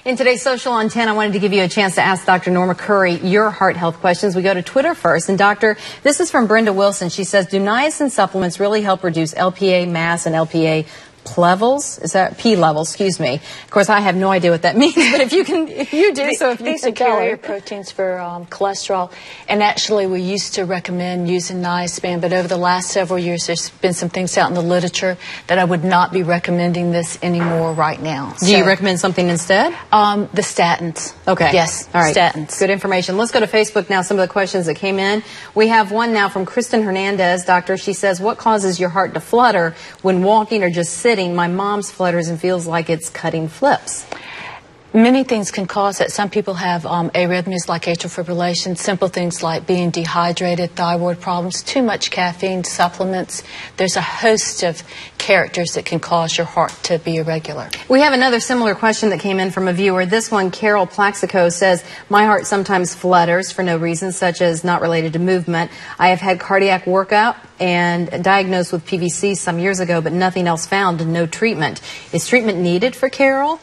In today's Social on 10, I wanted to give you a chance to ask Dr. Norma Khoury your heart health questions. We go to Twitter first. And Doctor, this is from Brenda Wilson. She says, do niacin supplements really help reduce LPA mass and LPA levels? Is that P levels? Excuse me. Of course, I have no idea what that means, but if you do, These are carrier proteins for cholesterol, and actually we used to recommend using niacin, but over the last several years there's been some things out in the literature that I would not be recommending this anymore right now. Do you recommend something instead? The statins. Okay. Yes. All right. Statins. Good information. Let's go to Facebook now. Some of the questions that came in. We have one now from Kristin Hernandez. Doctor, she says, what causes your heart to flutter when walking or just sitting? My mom's flutters and feels like it's cutting flips. Many things can cause that. Some people have arrhythmias like atrial fibrillation, simple things like being dehydrated, thyroid problems, too much caffeine, supplements. There's a host of characters that can cause your heart to be irregular. We have another similar question that came in from a viewer. This one, Carol Plaxico, says, my heart sometimes flutters for no reason, such as not related to movement. I have had cardiac workup and diagnosed with PVC some years ago, but nothing else found and no treatment. Is treatment needed for Carol?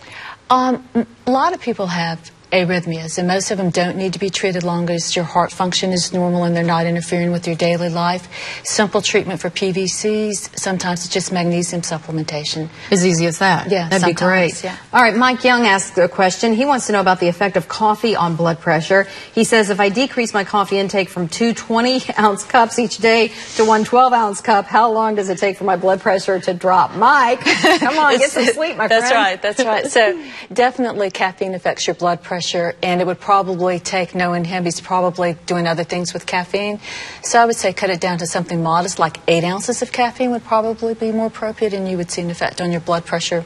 A lot of people have arrhythmias, and most of them don't need to be treated as long as your heart function is normal and they're not interfering with your daily life. Simple treatment for PVCs, sometimes it's just magnesium supplementation. As easy as that? Yeah, that'd be great. Yeah. All right, Mike Young asked a question. He wants to know about the effect of coffee on blood pressure. He says, if I decrease my coffee intake from 2 20-ounce cups each day to 1 12-ounce cup, how long does it take for my blood pressure to drop? Mike, come on, get some sleep, my friend. That's right, that's right. So definitely caffeine affects your blood pressure, and it would probably take, knowing him, he's probably doing other things with caffeine. So I would say cut it down to something modest, like 8 ounces of caffeine would probably be more appropriate, and you would see an effect on your blood pressure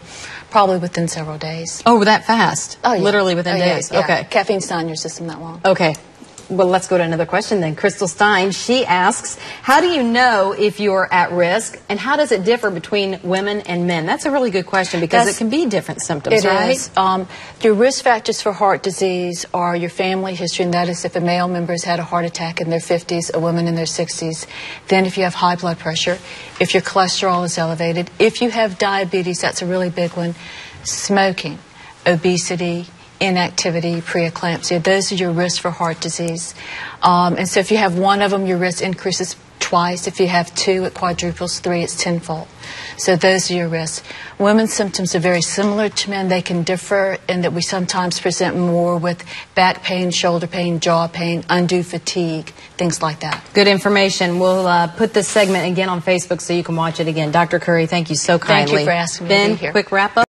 probably within several days. Oh, that fast? Oh, yeah. Literally within days? Yeah. Okay. Caffeine's not in your system that long. Okay. Well, let's go to another question then. Crystal Stein, she asks, how do you know if you're at risk, and how does it differ between women and men? That's a really good question because it can be different symptoms, right? It is. Your risk factors for heart disease are your family history, and that is if a male member has had a heart attack in their 50s, a woman in their 60s. Then if you have high blood pressure, if your cholesterol is elevated, if you have diabetes, that's a really big one, smoking, obesity, inactivity, preeclampsia, those are your risks for heart disease. And so if you have one of them, your risk increases twice. If you have 2, it quadruples. 3, it's tenfold. So those are your risks. Women's symptoms are very similar to men. They can differ in that we sometimes present more with back pain, shoulder pain, jaw pain, undue fatigue, things like that. Good information. We'll put this segment again on Facebook so you can watch it again. Dr. Khoury, thank you so kindly. Thank you for asking me to be here. Quick wrap up.